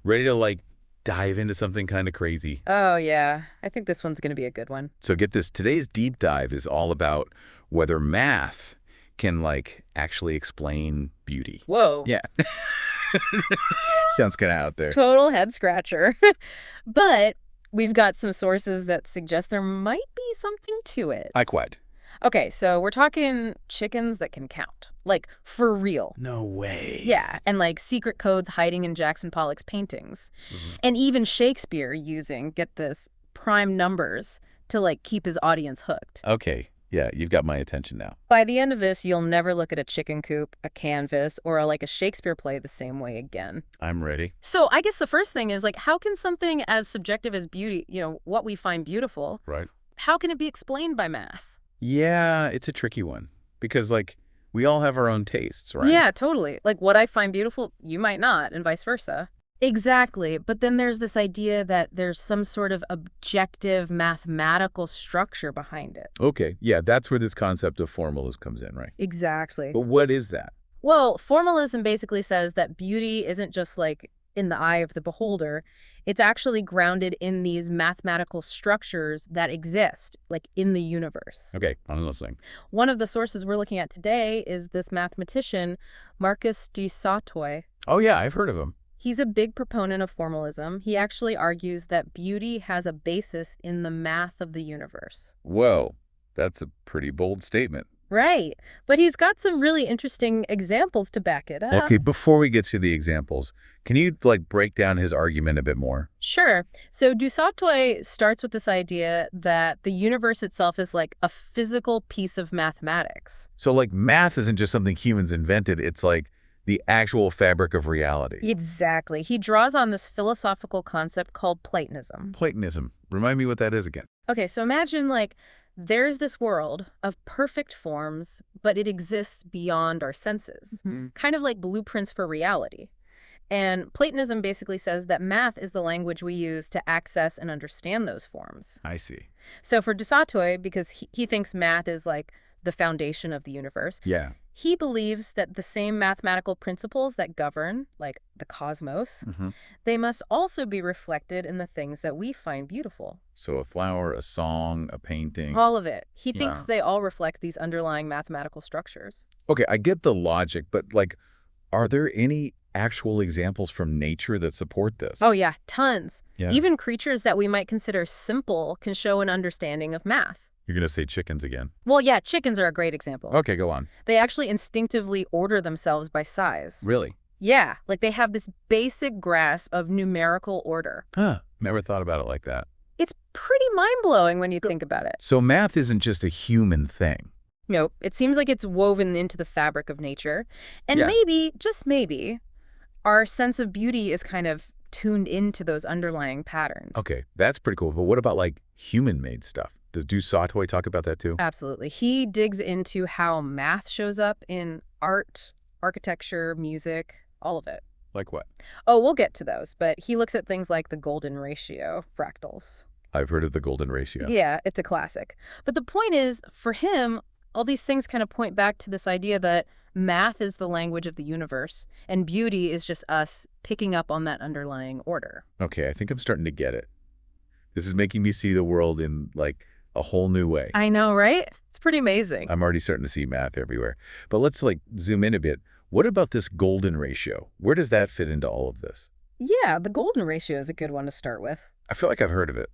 Ready to, like, dive into something kind of crazy? Oh, yeah. I think this one's going to be a good one. So get this. Today's deep dive is all about whether math can, like, actually explain beauty. Whoa. Yeah. Sounds kind of out there. Total head scratcher. But we've got some sources that suggest there might be something to it. Like what? Okay, so we're talking chickens that can count. Like, for real. No way. Yeah, and like secret codes hiding in Jackson Pollock's paintings. And even Shakespeare using, get this, prime numbers to like keep his audience hooked. Okay. Yeah, you've got my attention now. By the end of this, you'll never look at a chicken coop, a canvas, or like a Shakespeare play the same way again. I'm ready. So I guess the first thing is like, how can something as subjective as beauty, what we find beautiful, Right. how can it be explained by math? Yeah, it's a tricky one because, like, we all have our own tastes, right? Yeah, totally. Like what I find beautiful, you might not, and vice versa. Exactly. But then there's this idea that there's some sort of objective mathematical structure behind it. Okay. Yeah, that's where this concept of formalism comes in, right? Exactly. But what is that? Well, formalism basically says that beauty isn't just like in the eye of the beholder. It's actually grounded in these mathematical structures that exist, like in the universe. Okay, I'm listening. One of the sources we're looking at today is this mathematician, Marcus du Sautoy. Oh, yeah, I've heard of him. He's a big proponent of formalism. He actually argues that beauty has a basis in the math of the universe. Whoa, that's a pretty bold statement. Right. But he's got some really interesting examples to back it up. Okay, before we get to the examples, can you, like, break down his argument a bit more? Sure. So du Sautoy starts with this idea that the universe itself is like a physical piece of mathematics. So, like, math isn't just something humans invented. It's, like, the actual fabric of reality. Exactly. He draws on this philosophical concept called Platonism. Platonism. Remind me what that is again. Okay, so imagine like there's this world of perfect forms, but it exists beyond our senses, kind of like blueprints for reality. And Platonism basically says that math is the language we use to access and understand those forms. I see. So for du Sautoy, because he thinks math is like the foundation of the universe, Yeah. he believes that the same mathematical principles that govern, like the cosmos, they must also be reflected in the things that we find beautiful. So a flower, a song, a painting. All of it. He thinks Yeah. they all reflect these underlying mathematical structures. Okay, I get the logic, but, like, are there any actual examples from nature that support this? Oh yeah, tons. Yeah. Even creatures that we might consider simple can show an understanding of math. You're going to say chickens again. Well, yeah, chickens are a great example. Okay, go on. They actually instinctively order themselves by size. Really? Yeah, like they have this basic grasp of numerical order. Huh. Never thought about it like that. It's pretty mind-blowing when you think about it. So math isn't just a human thing. Nope, it seems like it's woven into the fabric of nature. And Yeah. maybe, just maybe, our sense of beauty is kind of tuned into those underlying patterns. Okay, that's pretty cool. But what about, like, human-made stuff? Does du Sautoy talk about that too? Absolutely. He digs into how math shows up in art, architecture, music, all of it. Like what? Oh, we'll get to those, but he looks at things like the golden ratio, fractals. I've heard of the golden ratio. Yeah, it's a classic. But the point is, for him, all these things kind of point back to this idea that math is the language of the universe, and beauty is just us picking up on that underlying order. Okay, I think I'm starting to get it. This is making me see the world in, like, a whole new way. I know, right? It's pretty amazing. I'm already starting to see math everywhere. But let's, like, zoom in a bit. What about this golden ratio? Where does that fit into all of this? Yeah, the golden ratio is a good one to start with. I feel like I've heard of it.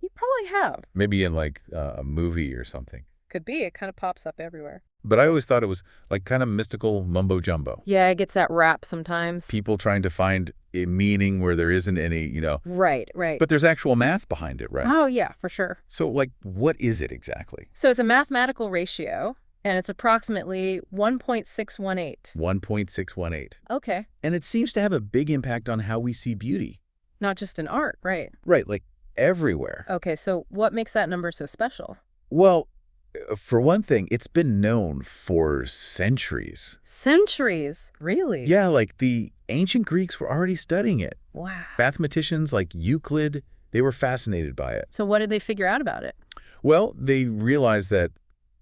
You probably have. Maybe in, like, a movie or something. Could be. It kind of pops up everywhere. But I always thought it was, like, kind of mystical mumbo-jumbo. Yeah, it gets that rap sometimes. People trying to find a meaning where there isn't any, Right, right. But there's actual math behind it, right? Oh, yeah, for sure. So, like, what is it exactly? So it's a mathematical ratio, and it's approximately 1.618. 1.618. Okay. And it seems to have a big impact on how we see beauty. Not just in art, right? Right, like, everywhere. Okay, so what makes that number so special? Well, for one thing, it's been known for centuries. Centuries? Really? Yeah, like the ancient Greeks were already studying it. Wow. Mathematicians like Euclid, they were fascinated by it. So what did they figure out about it? Well, they realized that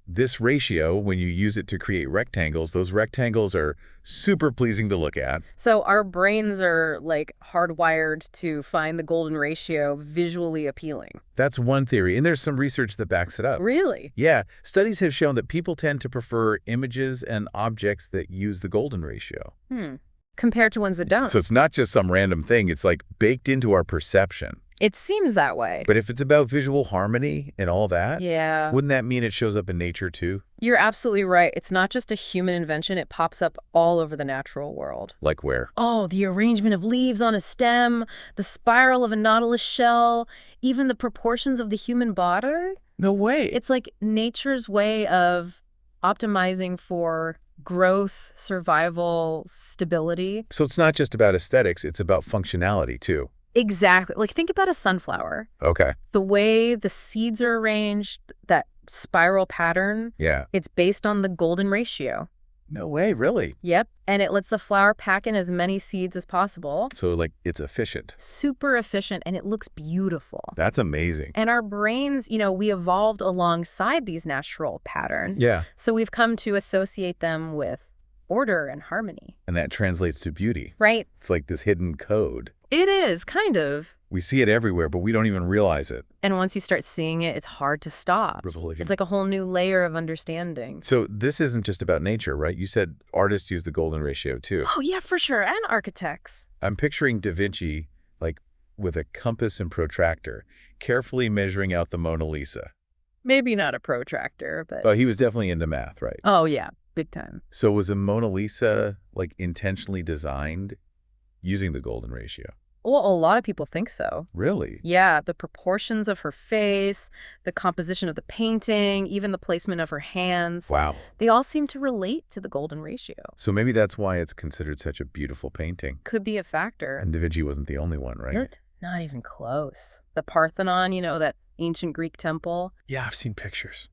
this ratio, when you use it to create rectangles, those rectangles are super pleasing to look at. So our brains are like hardwired to find the golden ratio visually appealing. That's one theory, and there's some research that backs it up. Really? Yeah, studies have shown that people tend to prefer images and objects that use the golden ratio. Compared to ones that don't. So it's not just some random thing, it's like baked into our perception. It seems that way. But if it's about visual harmony and all that, Yeah. wouldn't that mean it shows up in nature too? You're absolutely right. It's not just a human invention. It pops up all over the natural world. Like where? Oh, the arrangement of leaves on a stem, the spiral of a nautilus shell, even the proportions of the human body. No way. It's like nature's way of optimizing for growth, survival, stability. So it's not just about aesthetics, it's about functionality too. Exactly. Like, think about a sunflower. Okay. The way the seeds are arranged, that spiral pattern, Yeah. it's based on the golden ratio. No way, really? Yep. And it lets the flower pack in as many seeds as possible. So, like, it's efficient. Super efficient, and it looks beautiful. That's amazing. And our brains, we evolved alongside these natural patterns. Yeah. So we've come to associate them with order and harmony. And that translates to beauty. Right. It's like this hidden code. It is, kind of. We see it everywhere, but we don't even realize it. And once you start seeing it, it's hard to stop. It's like a whole new layer of understanding. So this isn't just about nature, right? You said artists use the golden ratio too. Oh, yeah, for sure. And architects. I'm picturing Da Vinci, like, with a compass and protractor, carefully measuring out the Mona Lisa. Maybe not a protractor, but... Oh, he was definitely into math, right? Oh, yeah, big time. So was a Mona Lisa, like, intentionally designed using the golden ratio? Well, a lot of people think so. Really? Yeah, the proportions of her face, the composition of the painting, even the placement of her hands. Wow. They all seem to relate to the golden ratio. So maybe that's why it's considered such a beautiful painting. Could be a factor. And Da Vinci wasn't the only one, right? Not even close. The Parthenon, that ancient Greek temple. Yeah, I've seen pictures.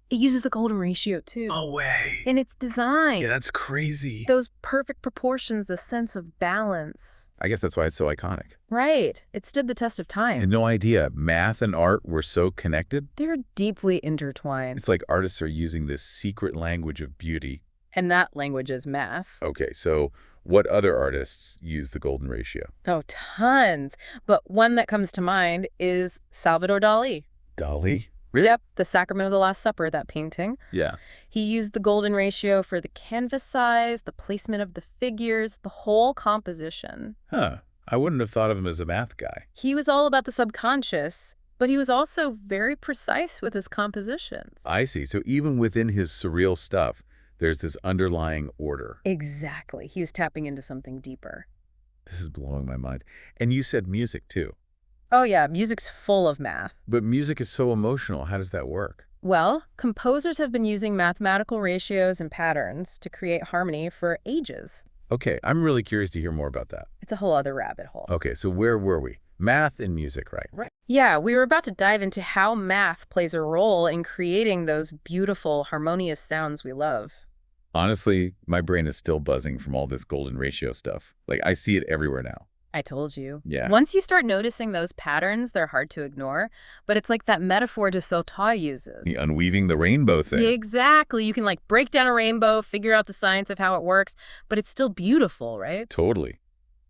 It uses the golden ratio, too. No way. In its design. Yeah, that's crazy. Those perfect proportions, the sense of balance. I guess that's why it's so iconic. Right. It stood the test of I time. had no idea math and art were so connected. They're deeply intertwined. It's like artists are using this secret language of beauty. And that language is math. Okay, so what other artists use the golden ratio? Oh, tons. But one that comes to mind is Salvador Dali. Dali? Really? Yep, The Sacrament of the Last Supper, that painting. Yeah. He used the golden ratio for the canvas size, the placement of the figures, the whole composition. Huh. I wouldn't have thought of him as a math guy. He was all about the subconscious, but he was also very precise with his compositions. I see. So even within his surreal stuff, there's this underlying order. Exactly. He was tapping into something deeper. This is blowing my mind. And you said music, too. Oh, yeah, music's full of math. But music is so emotional. How does that work? Well, composers have been using mathematical ratios and patterns to create harmony for ages. Okay, I'm really curious to hear more about that. It's a whole other rabbit hole. Okay, so where were we? Math and music, right? Right. Yeah, we were about to dive into how math plays a role in creating those beautiful, harmonious sounds we love. Honestly, my brain is still buzzing from all this golden ratio stuff. Like, I see it everywhere now. I told you. Yeah. Once you start noticing those patterns, they're hard to ignore. But it's like that metaphor du Sautoy uses. The unweaving the rainbow thing. Yeah, exactly. You can break down a rainbow, figure out the science of how it works, but it's still beautiful, right? Totally.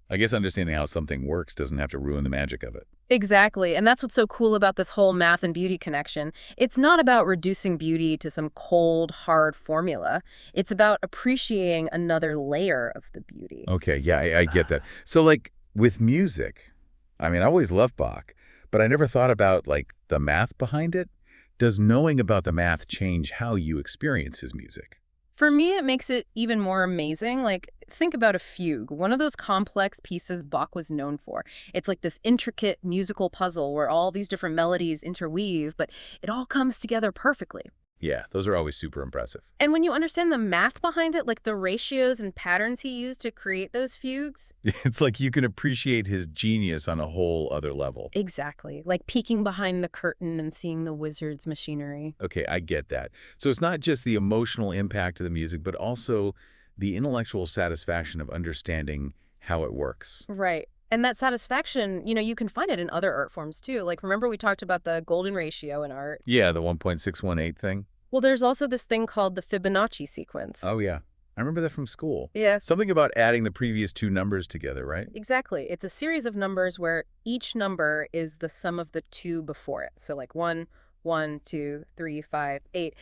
I guess understanding how something works doesn't have to ruin the magic of it. Exactly. And that's what's so cool about this whole math and beauty connection. It's not about reducing beauty to some cold, hard formula. It's about appreciating another layer of the beauty. Okay, yeah, I get that. So, like, with music, I mean, I always loved Bach, but I never thought about, like, the math behind it. Does knowing about the math change how you experience his music? For me, it makes it even more amazing. Think about a fugue, one of those complex pieces Bach was known for. It's like this intricate musical puzzle where all these different melodies interweave, but it all comes together perfectly. Yeah, those are always super impressive. And when you understand the math behind it, like the ratios and patterns he used to create those fugues. It's like you can appreciate his genius on a whole other level. Exactly. Like peeking behind the curtain and seeing the wizard's machinery. Okay, I get that. So it's not just the emotional impact of the music, but also the intellectual satisfaction of understanding how it works. Right. And that satisfaction, you can find it in other art forms too. Like, remember we talked about the golden ratio in art? Yeah, the 1.618 thing. Well, there's also this thing called the Fibonacci sequence. Oh, yeah. I remember that from school. Yes. Something about adding the previous two numbers together, right? Exactly. It's a series of numbers where each number is the sum of the two before it. So like 1, 1, 2, 3, 5, 8,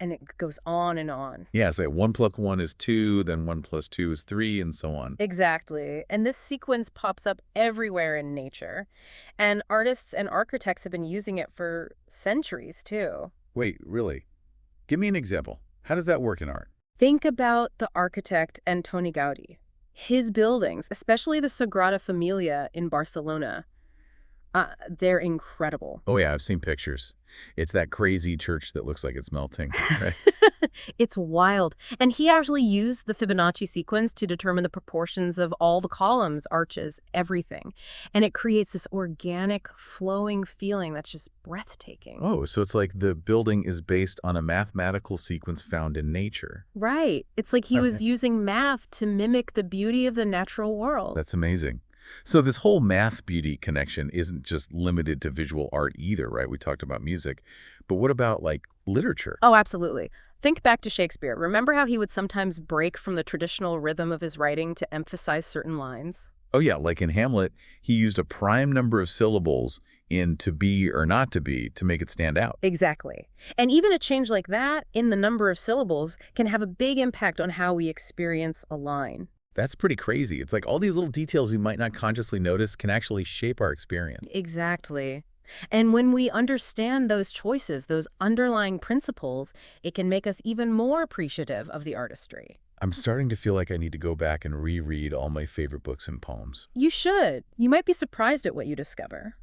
and it goes on and on. Yeah, so 1 plus 1 is 2, then 1 plus 2 is 3, and so on. Exactly. And this sequence pops up everywhere in nature. And artists and architects have been using it for centuries, too. Wait, really? Give me an example. How does that work in art? Think about the architect Antoni Gaudí. His buildings, especially the Sagrada Familia in Barcelona, they're incredible. Oh, yeah, I've seen pictures. It's that crazy church that looks like it's melting, right? It's wild. And he actually used the Fibonacci sequence to determine the proportions of all the columns, arches, everything. And it creates this organic, flowing feeling that's just breathtaking. Oh, so it's like the building is based on a mathematical sequence found in nature. Right. It's like he Okay. was using math to mimic the beauty of the natural world. That's amazing. So this whole math beauty connection isn't just limited to visual art either, right? We talked about music. But what about, like, literature? Oh, absolutely. Think back to Shakespeare. Remember how he would sometimes break from the traditional rhythm of his writing to emphasize certain lines? Oh, yeah, like in Hamlet, he used a prime number of syllables in to be or not to be to make it stand out. Exactly. And even a change like that in the number of syllables can have a big impact on how we experience a line. That's pretty crazy. It's like all these little details we might not consciously notice can actually shape our experience. Exactly. And when we understand those choices, those underlying principles, it can make us even more appreciative of the artistry. I'm starting to feel like I need to go back and reread all my favorite books and poems. You should. You might be surprised at what you discover.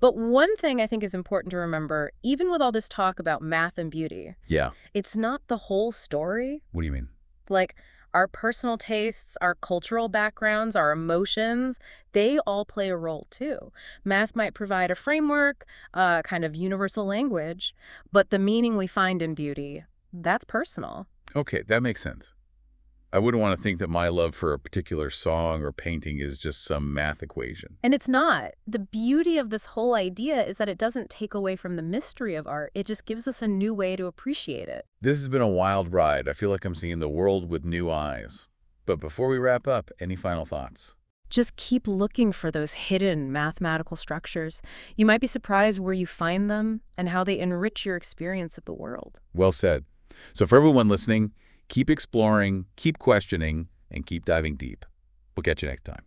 But one thing I think is important to remember, even with all this talk about math and beauty, Yeah. it's not the whole story. What do you mean? Like, our personal tastes, our cultural backgrounds, our emotions, they all play a role too. Math might provide a framework, a kind of universal language, but the meaning we find in beauty, that's personal. Okay, that makes sense. I wouldn't want to think that my love for a particular song or painting is just some math equation. And it's not. The beauty of this whole idea is that it doesn't take away from the mystery of art. It just gives us a new way to appreciate it. This has been a wild ride. I feel like I'm seeing the world with new eyes. But before we wrap up, any final thoughts? Just keep looking for those hidden mathematical structures. You might be surprised where you find them and how they enrich your experience of the world. Well said. So for everyone listening, keep exploring, keep questioning, and keep diving deep. We'll catch you next time.